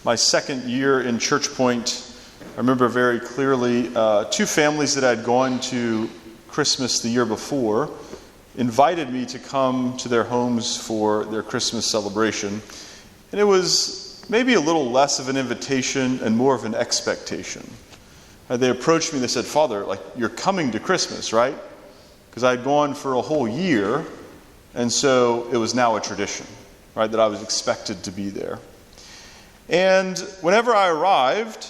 my second year in Church Point, I remember very clearly two families that I'd gone to Christmas the year before invited me to come to their homes for their Christmas celebration. And it was maybe a little less of an invitation and more of an expectation. They approached me and they said, "Father, you're coming to Christmas, right?" Because I'd gone for a whole year, and so it was now a tradition, right, that I was expected to be there. And whenever I arrived,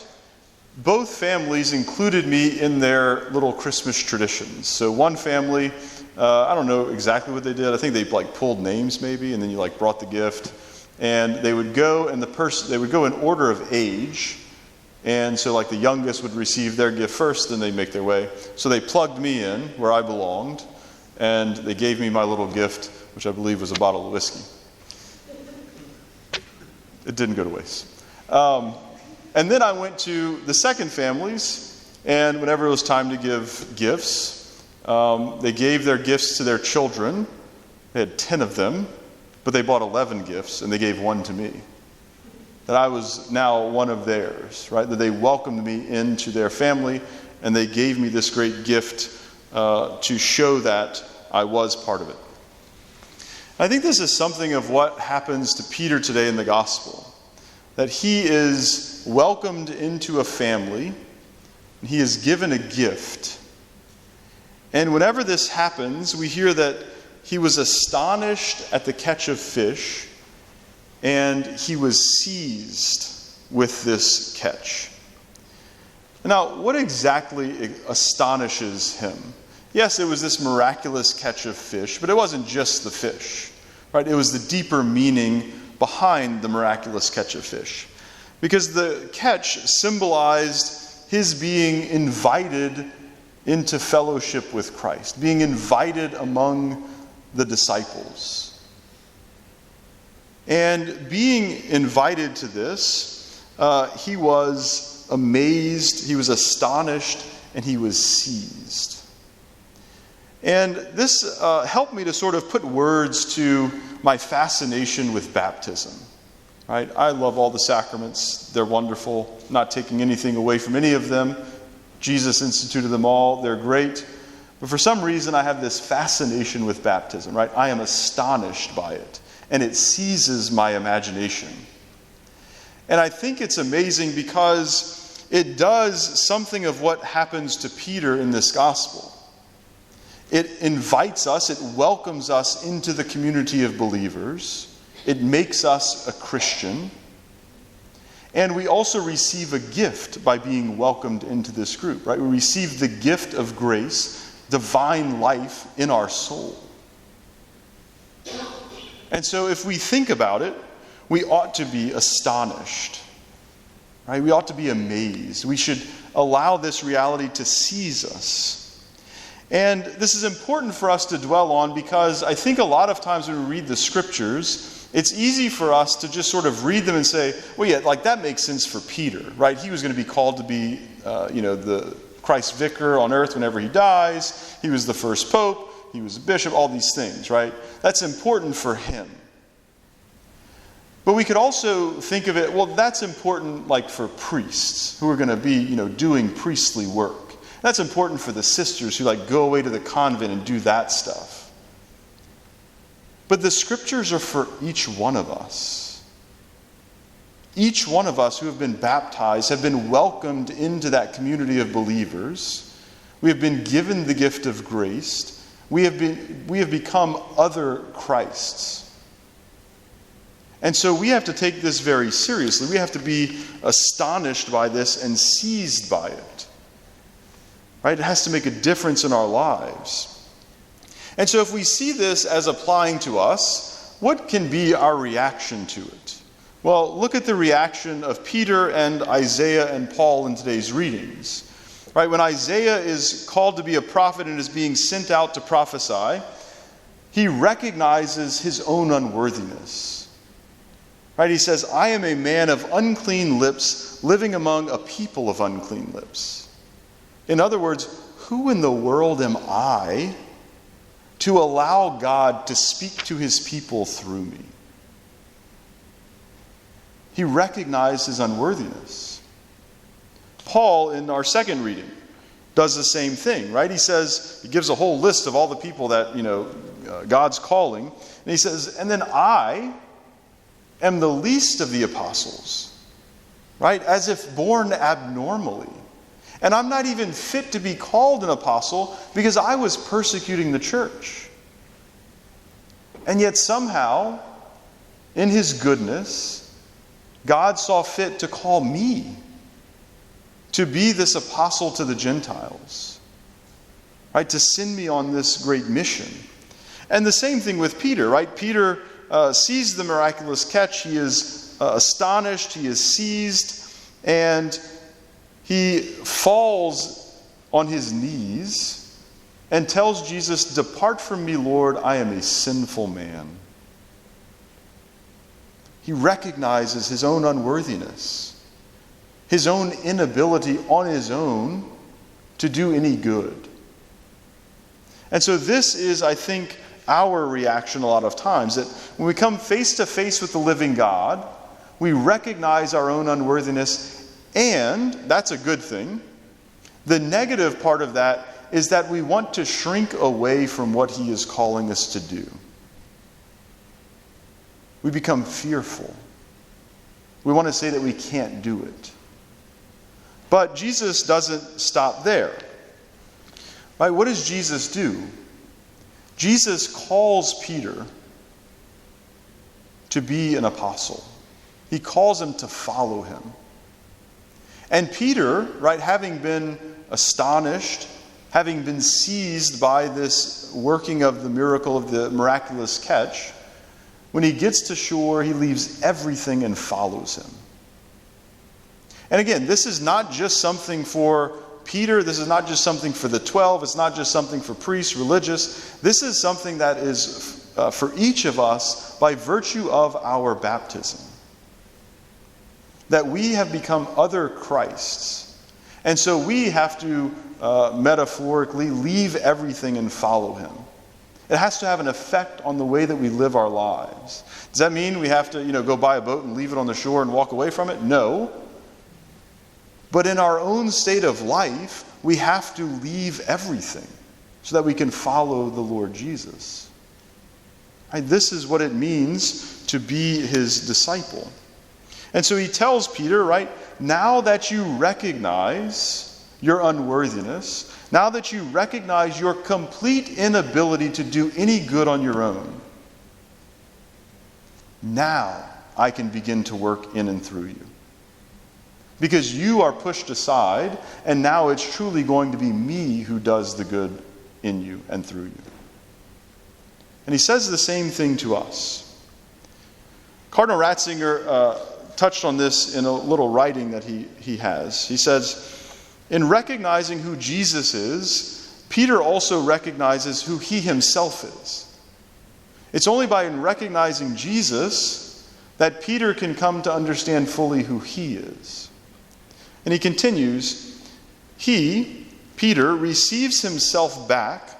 both families included me in their little Christmas traditions. So one family, I don't know exactly what they did. I think they pulled names maybe, and then you brought the gift. And they would go, and they would go in order of age. And so the youngest would receive their gift first, then they'd make their way. So they plugged me in where I belonged, and they gave me my little gift, which I believe was a bottle of whiskey. It didn't go to waste. And then I went to the second families, and whenever it was time to give gifts, they gave their gifts to their children. They had 10 of them, but they bought 11 gifts, and they gave one to me. That I was now one of theirs, right? That they welcomed me into their family, and they gave me this great gift to show that I was part of it. I think this is something of what happens to Peter today in the gospel. That he is welcomed into a family, and he is given a gift. And whenever this happens, we hear that he was astonished at the catch of fish, and he was seized with this catch. Now, what exactly astonishes him? Yes, it was this miraculous catch of fish, but it wasn't just the fish, right? It was the deeper meaning behind the miraculous catch of fish. Because the catch symbolized his being invited into fellowship with Christ, being invited among the disciples. And being invited to this, he was amazed, he was astonished, and he was seized. And this helped me to sort of put words to my fascination with baptism. Right? I love all the sacraments. They're wonderful. Not taking anything away from any of them. Jesus instituted them all. They're great. But for some reason, I have this fascination with baptism. Right? I am astonished by it. And it seizes my imagination. And I think it's amazing because it does something of what happens to Peter in this gospel. It invites us, it welcomes us into the community of believers. It makes us a Christian. And we also receive a gift by being welcomed into this group, right? We receive the gift of grace, divine life in our soul. And so if we think about it, we ought to be astonished, right? We ought to be amazed. We should allow this reality to seize us. And this is important for us to dwell on because I think a lot of times when we read the scriptures, it's easy for us to just sort of read them and say, well, yeah, that makes sense for Peter, right? He was going to be called to be, the Christ vicar on earth whenever he dies. He was the first pope. He was a bishop, all these things, right? That's important for him. But we could also think of it, well, that's important for priests who are going to be, doing priestly work. That's important for the sisters who go away to the convent and do that stuff. But the scriptures are for each one of us. Each one of us who have been baptized have been welcomed into that community of believers. We have been given the gift of grace. We have become other Christs. And so we have to take this very seriously. We have to be astonished by this and seized by it. Right? It has to make a difference in our lives. And so if we see this as applying to us, what can be our reaction to it? Well, look at the reaction of Peter and Isaiah and Paul in today's readings. Right? When Isaiah is called to be a prophet and is being sent out to prophesy, he recognizes his own unworthiness. Right? He says, "I am a man of unclean lips, living among a people of unclean lips." In other words, who in the world am I to allow God to speak to his people through me? He recognized his unworthiness. Paul, in our second reading, does the same thing, right? He gives a whole list of all the people that, God's calling. And he says, and then I am the least of the apostles, right? As if born abnormally. And I'm not even fit to be called an apostle because I was persecuting the church. And yet somehow, in his goodness, God saw fit to call me to be this apostle to the Gentiles, right? To send me on this great mission. And the same thing with Peter, right? Peter sees the miraculous catch. He is astonished. He is seized. And he falls on his knees and tells Jesus, "Depart from me, Lord, I am a sinful man." He recognizes his own unworthiness, his own inability on his own to do any good. And so this is, I think, our reaction a lot of times, that when we come face to face with the living God, we recognize our own unworthiness, and that's a good thing. The negative part of that is that we want to shrink away from what he is calling us to do. We become fearful. We want to say that we can't do it. But Jesus doesn't stop there. Right? What does Jesus do? Jesus calls Peter to be an apostle. He calls him to follow him. And Peter, right, having been astonished, having been seized by this working of the miracle of the miraculous catch, when he gets to shore, he leaves everything and follows him. And again, this is not just something for Peter. This is not just something for the 12. It's not just something for priests, religious. This is something that is for each of us by virtue of our baptism. That we have become other Christs. And so we have to, metaphorically, leave everything and follow him. It has to have an effect on the way that we live our lives. Does that mean we have to, go buy a boat and leave it on the shore and walk away from it? No. But in our own state of life, we have to leave everything so that we can follow the Lord Jesus. Right? This is what it means to be his disciple. And so he tells Peter, right, now that you recognize your unworthiness, now that you recognize your complete inability to do any good on your own, now I can begin to work in and through you. Because you are pushed aside, and now it's truly going to be me who does the good in you and through you. And he says the same thing to us. Cardinal Ratzinger touched on this in a little writing that he has. He says, in recognizing who Jesus is, Peter also recognizes who he himself is. It's only by recognizing Jesus that Peter can come to understand fully who he is. And he continues, he, Peter, receives himself back,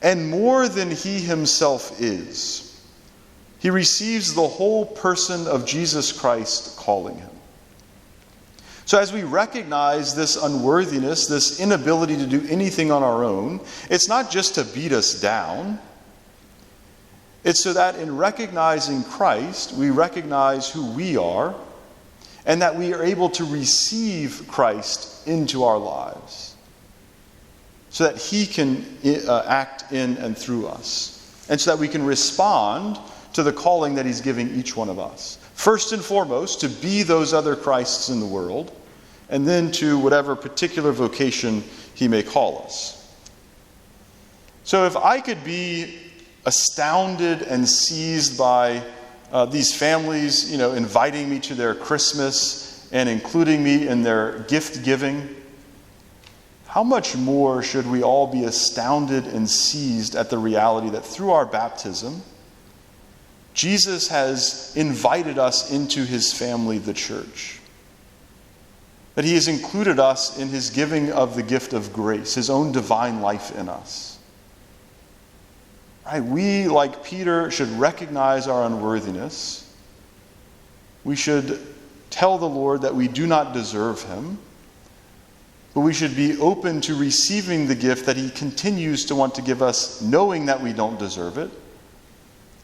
and more than he himself is. He receives the whole person of Jesus Christ calling him. So as we recognize this unworthiness, this inability to do anything on our own, it's not just to beat us down. It's so that in recognizing Christ, we recognize who we are, and that we are able to receive Christ into our lives so that he can act in and through us, and so that we can respond to the calling that he's giving each one of us. First and foremost, to be those other Christs in the world, and then to whatever particular vocation he may call us. So if I could be astounded and seized by these families, inviting me to their Christmas and including me in their gift giving, how much more should we all be astounded and seized at the reality that through our baptism, Jesus has invited us into his family, the church. That he has included us in his giving of the gift of grace, his own divine life in us. Right? We, like Peter, should recognize our unworthiness We should tell the Lord that we do not deserve him, but we should be open to receiving the gift that he continues to want to give us, knowing that we don't deserve it,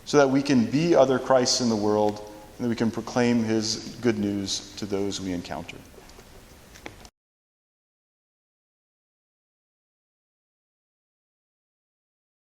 so that we can be other Christs in the world and that we can proclaim his good news to those we encounter.